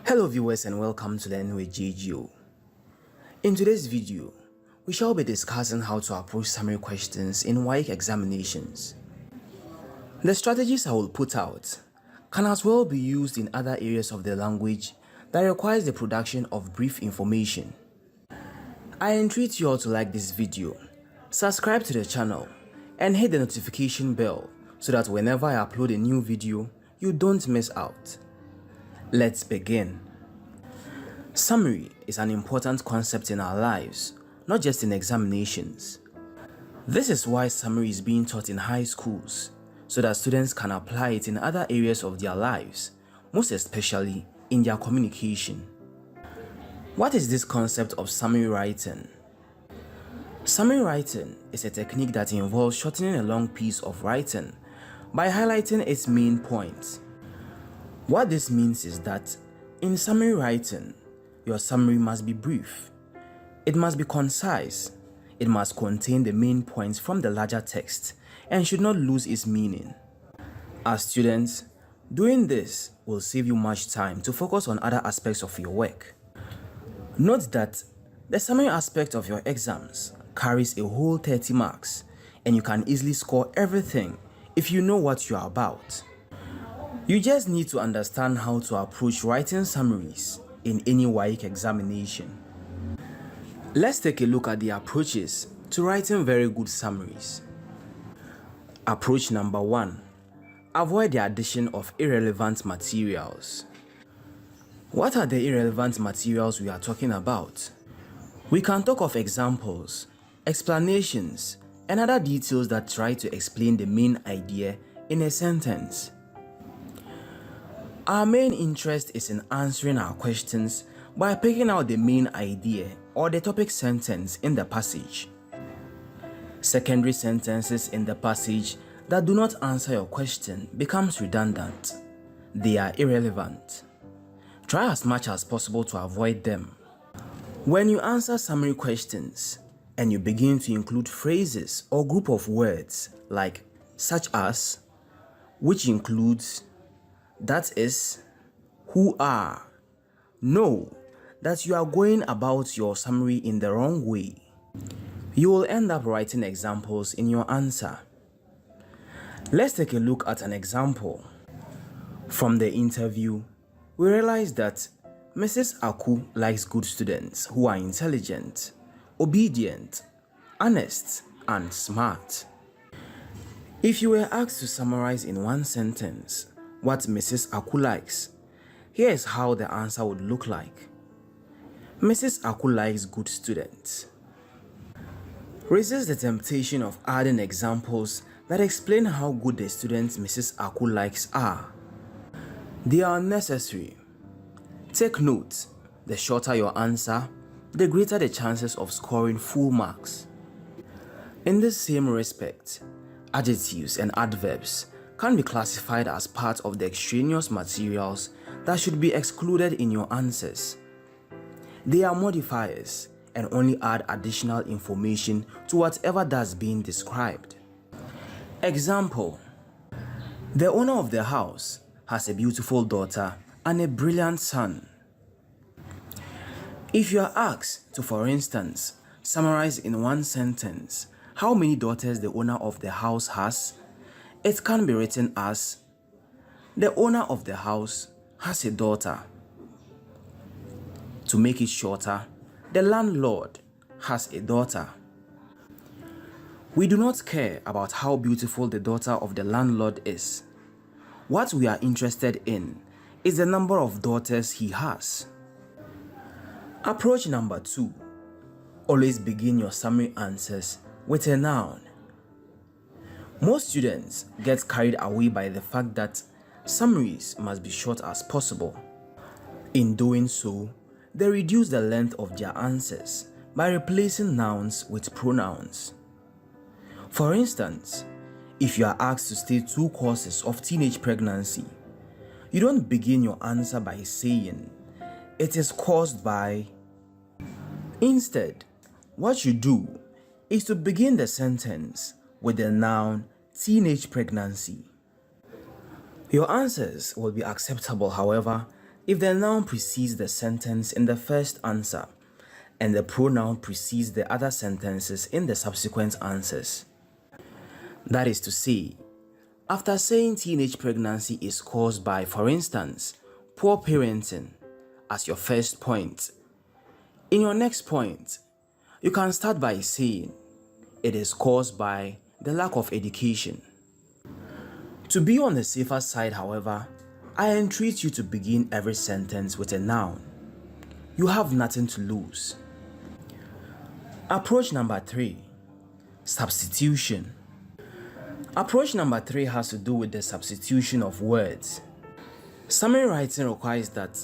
Hello viewers and welcome to Learn with JGO. In today's video, we shall be discussing how to approach summary questions in WAEC examinations. The strategies I will put out can as well be used in other areas of the language that requires the production of brief information. I entreat you all to like this video, subscribe to the channel, and hit the notification bell so that whenever I upload a new video, you don't miss out. Let's begin. Summary is an important concept in our lives, not just in examinations. This is why summary is being taught in high schools, so that students can apply it in other areas of their lives, most especially in their communication. What is this concept of summary writing? Summary writing is a technique that involves shortening a long piece of writing by highlighting its main points. What this means is that in summary writing, your summary must be brief. It must be concise. It must contain the main points from the larger text and should not lose its meaning. As students, doing this will save you much time to focus on other aspects of your work. Note that the summary aspect of your exams carries a whole 30 marks, and you can easily score everything if you know what you are about. You just need to understand how to approach writing summaries in any WAEC examination. Let's take a look at the approaches to writing very good summaries. Approach number 1. Avoid the addition of irrelevant materials. What are the irrelevant materials we are talking about? We can talk of examples, explanations, and other details that try to explain the main idea in a sentence. Our main interest is in answering our questions by picking out the main idea or the topic sentence in the passage. Secondary sentences in the passage that do not answer your question becomes redundant. They are irrelevant. Try as much as possible to avoid them. When you answer summary questions and you begin to include phrases or group of words like such as, which includes, that is, who are, know that you are going about your summary in the wrong way. You will end up writing examples in your answer. Let's take a look at an example. From the interview, we realize that Mrs. Aku likes good students who are intelligent, obedient, honest, and smart. If you were asked to summarize in one sentence what Mrs. Aku likes, here is how the answer would look like. Mrs. Aku likes good students. Resist the temptation of adding examples that explain how good the students Mrs. Aku likes are. They are unnecessary. Take note, the shorter your answer, the greater the chances of scoring full marks. In this same respect, adjectives and adverbs can be classified as part of the extraneous materials that should be excluded in your answers. They are modifiers and only add additional information to whatever that's being described. Example: the owner of the house has a beautiful daughter and a brilliant son. If you are asked to, for instance, summarize in one sentence how many daughters the owner of the house has, it can be written as, the owner of the house has a daughter. To make it shorter, the landlord has a daughter. We do not care about how beautiful the daughter of the landlord is. What we are interested in is the number of daughters he has. Approach number 2. Always begin your summary answers with a noun. Most students get carried away by the fact that summaries must be short as possible. In doing so, they reduce the length of their answers by replacing nouns with pronouns. For instance, if you are asked to state 2 causes of teenage pregnancy, you don't begin your answer by saying, it is caused by. Instead, what you do is to begin the sentence with the noun teenage pregnancy. Your answers will be acceptable, however, if the noun precedes the sentence in the first answer and the pronoun precedes the other sentences in the subsequent answers. That is to say, after saying teenage pregnancy is caused by, for instance, poor parenting as your first point, in your next point, you can start by saying it is caused by the lack of education. To be on the safer side, however, I entreat you to begin every sentence with a noun. You have nothing to lose. Approach number 3, substitution. Approach number 3 has to do with the substitution of words. Summary writing requires that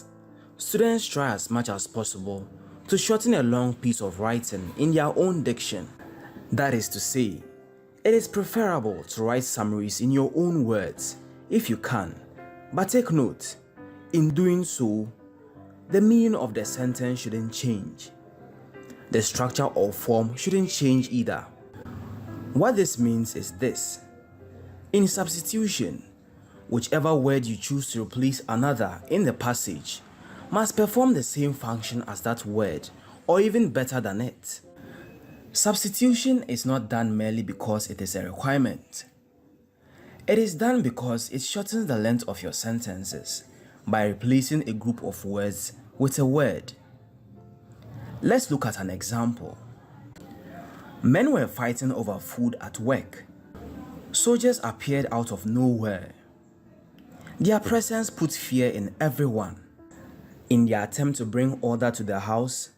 students try as much as possible to shorten a long piece of writing in their own diction. That is to say, it is preferable to write summaries in your own words if you can, but take note, in doing so, the meaning of the sentence shouldn't change. The structure or form shouldn't change either. What this means is this. In substitution, whichever word you choose to replace another in the passage must perform the same function as that word, or even better than it. Substitution is not done merely because it is a requirement. It is done because it shortens the length of your sentences by replacing a group of words with a word. Let's look at an example. Men were fighting over food at work. Soldiers appeared out of nowhere. Their presence put fear in everyone. In their attempt to bring order to the house,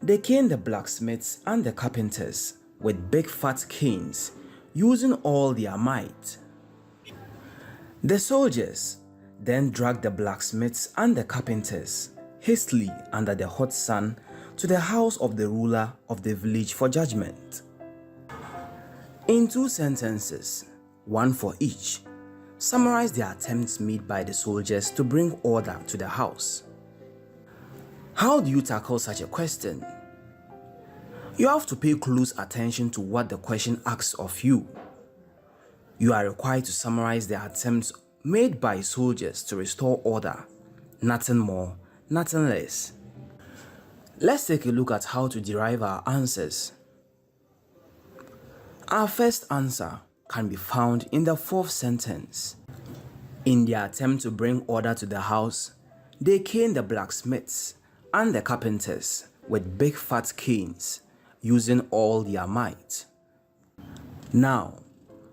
they caned the blacksmiths and the carpenters with big fat canes, using all their might. The soldiers then dragged the blacksmiths and the carpenters hastily under the hot sun to the house of the ruler of the village for judgment. In 2 sentences, one for each, summarize the attempts made by the soldiers to bring order to the house. How do you tackle such a question? You have to pay close attention to what the question asks of you. You are required to summarize the attempts made by soldiers to restore order, nothing more, nothing less. Let's take a look at how to derive our answers. Our first answer can be found in the 4th sentence. In their attempt to bring order to the house, they caned the blacksmiths and the carpenters with big fat canes, using all their might. Now,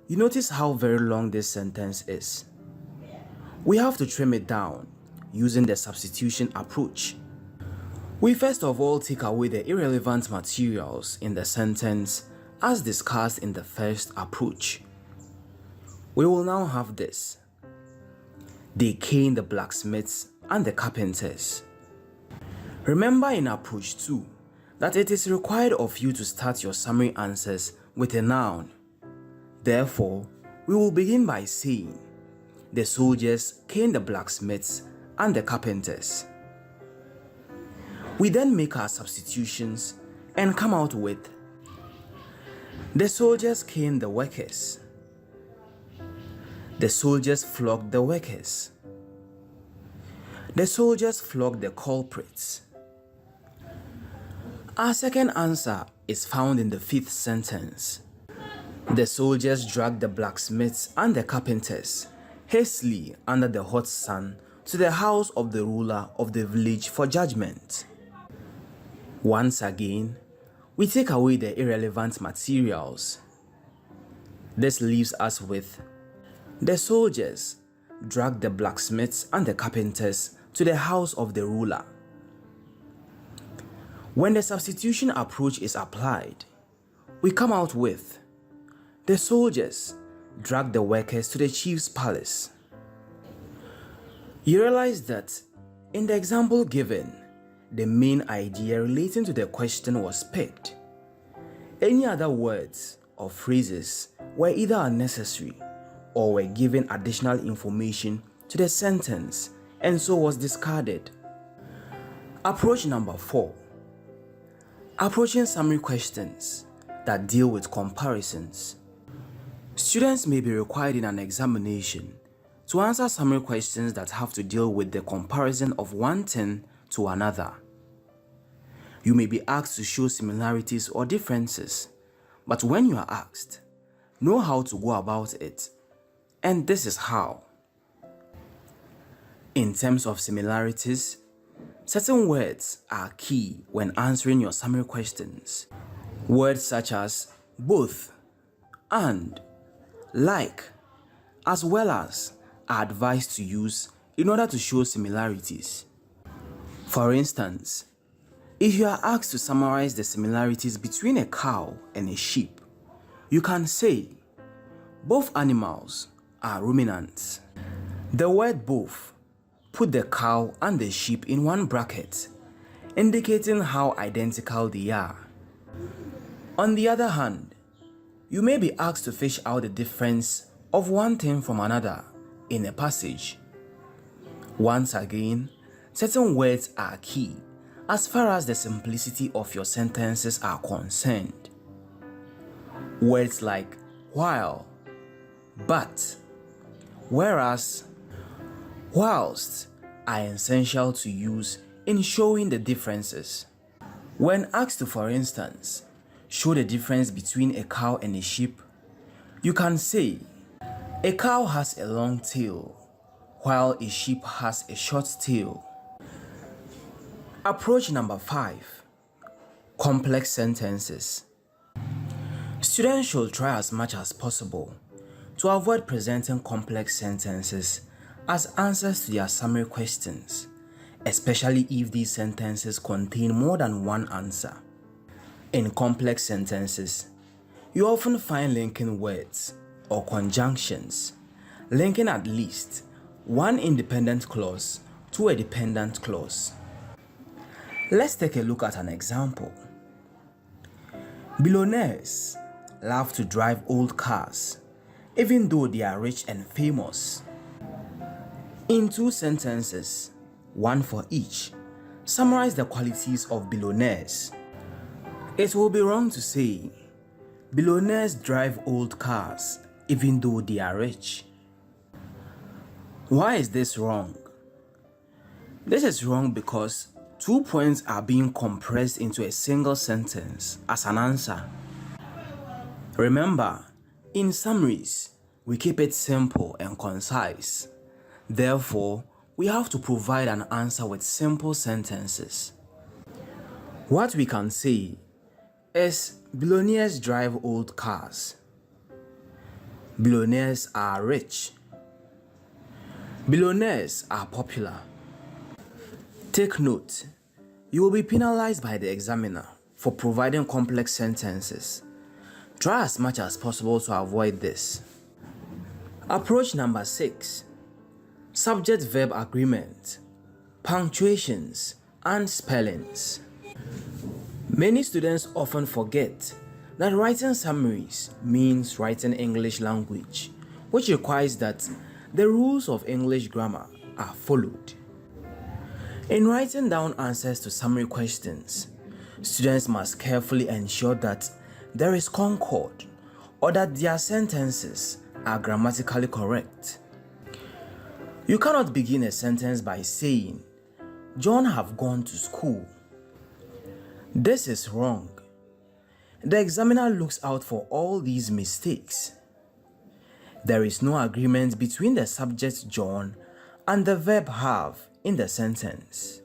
you notice how very long this sentence is. We have to trim it down using the substitution approach. We first of all take away the irrelevant materials in the sentence as discussed in the first approach. We will now have this. They caned the blacksmiths and the carpenters. Remember in approach 2 that it is required of you to start your summary answers with a noun. Therefore, we will begin by saying, the soldiers caned the blacksmiths and the carpenters. We then make our substitutions and come out with, the soldiers caned the workers. The soldiers flogged the workers. The soldiers flogged the culprits. Our second answer is found in the 5th sentence. The soldiers dragged the blacksmiths and the carpenters hastily under the hot sun to the house of the ruler of the village for judgment. Once again, we take away the irrelevant materials. This leaves us with, the soldiers dragged the blacksmiths and the carpenters to the house of the ruler. When the substitution approach is applied, we come out with, the soldiers dragged the workers to the chief's palace. You realize that in the example given, the main idea relating to the question was picked. Any other words or phrases were either unnecessary or were given additional information to the sentence and so was discarded. Approach number 4. Approaching summary questions that deal with comparisons. Students may be required in an examination to answer summary questions that have to deal with the comparison of one thing to another. You may be asked to show similarities or differences, but when you are asked, know how to go about it. And this is how. In terms of similarities, certain words are key when answering your summary questions. Words such as both, and, like, as well as are advised to use in order to show similarities. For instance, if you are asked to summarize the similarities between a cow and a sheep, you can say, both animals are ruminants. The word both put the cow and the sheep in one bracket, indicating how identical they are. On the other hand, you may be asked to fish out the difference of one thing from another in a passage. Once again, certain words are key as far as the simplicity of your sentences are concerned. Words like while, but, whereas, whilst are essential to use in showing the differences. When asked to, for instance, show the difference between a cow and a sheep, you can say, a cow has a long tail, while a sheep has a short tail. Approach number 5. Complex sentences. Students should try as much as possible to avoid presenting complex sentences as answers to their summary questions, especially if these sentences contain more than one answer. In complex sentences, you often find linking words or conjunctions, linking at least one independent clause to a dependent clause. Let's take a look at an example. Billionaires love to drive old cars, even though they are rich and famous. In 2 sentences, one for each, summarize the qualities of billionaires. It will be wrong to say, billionaires drive old cars, even though they are rich. Why is this wrong? This is wrong because 2 points are being compressed into a single sentence as an answer. Remember, in summaries, we keep it simple and concise. Therefore, we have to provide an answer with simple sentences. What we can say is billionaires drive old cars. Billionaires are rich. Billionaires are popular. Take note, you will be penalized by the examiner for providing complex sentences. Try as much as possible to avoid this. Approach number 6. Subject-verb agreement, punctuations, and spellings. Many students often forget that writing summaries means writing English language, which requires that the rules of English grammar are followed. In writing down answers to summary questions, students must carefully ensure that there is concord or that their sentences are grammatically correct. You cannot begin a sentence by saying, John have gone to school. This is wrong. The examiner looks out for all these mistakes. There is no agreement between the subject John and the verb have in the sentence.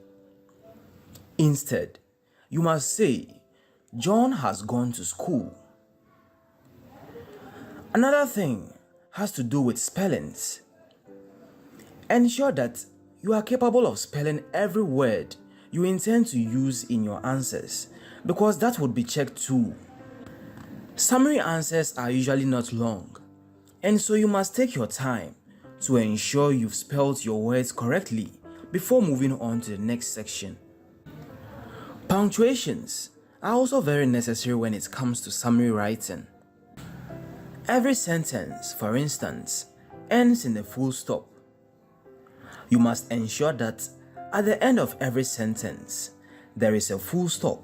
Instead, you must say, John has gone to school. Another thing has to do with spellings. Ensure that you are capable of spelling every word you intend to use in your answers, because that would be checked too. Summary answers are usually not long, and so you must take your time to ensure you've spelled your words correctly before moving on to the next section. Punctuations are also very necessary when it comes to summary writing. Every sentence, for instance, ends in a full stop. You must ensure that at the end of every sentence, there is a full stop.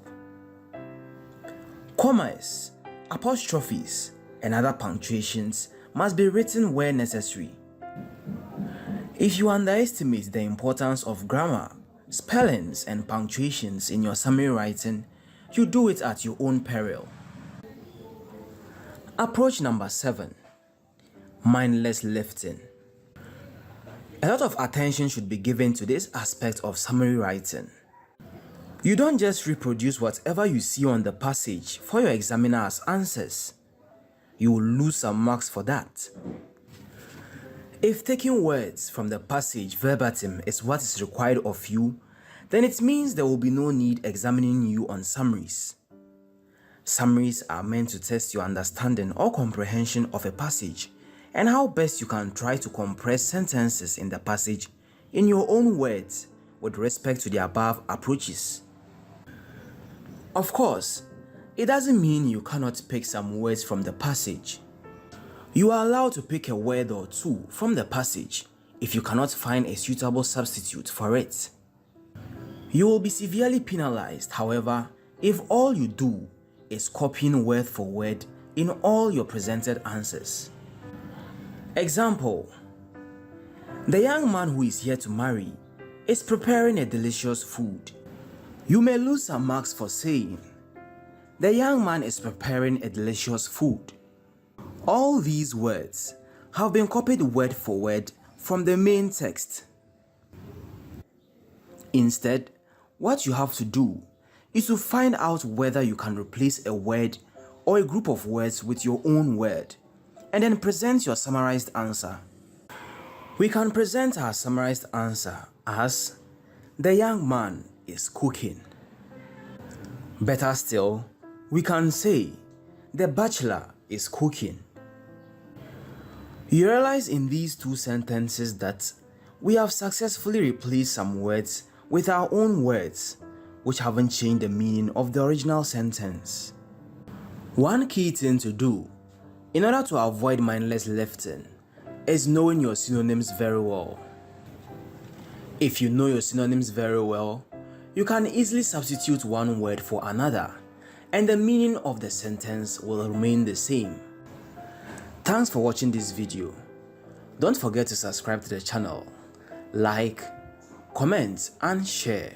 Commas, apostrophes, and other punctuations must be written where necessary. If you underestimate the importance of grammar, spellings, and punctuations in your summary writing, you do it at your own peril. Approach number 7. Mindless lifting. A lot of attention should be given to this aspect of summary writing. You don't just reproduce whatever you see on the passage for your examiner as answers. You will lose some marks for that. If taking words from the passage verbatim is what is required of you, then it means there will be no need examining you on summaries. Summaries are meant to test your understanding or comprehension of a passage and how best you can try to compress sentences in the passage in your own words with respect to the above approaches. Of course, it doesn't mean you cannot pick some words from the passage. You are allowed to pick a word or two from the passage if you cannot find a suitable substitute for it. You will be severely penalized, however, if all you do is copying word for word in all your presented answers. Example: the young man who is here to marry is preparing a delicious food. You may lose some marks for saying, the young man is preparing a delicious food. All these words have been copied word for word from the main text. Instead, what you have to do is to find out whether you can replace a word or a group of words with your own word, and then present your summarized answer. We can present our summarized answer as, the young man is cooking. Better still, we can say, the bachelor is cooking. You realize in these two sentences that we have successfully replaced some words with our own words, which haven't changed the meaning of the original sentence. One key thing to do in order to avoid mindless lifting is knowing your synonyms very well. If you know your synonyms very well, you can easily substitute one word for another, and the meaning of the sentence will remain the same. Thanks for watching this video. Don't forget to subscribe to the channel, like, comment, and share.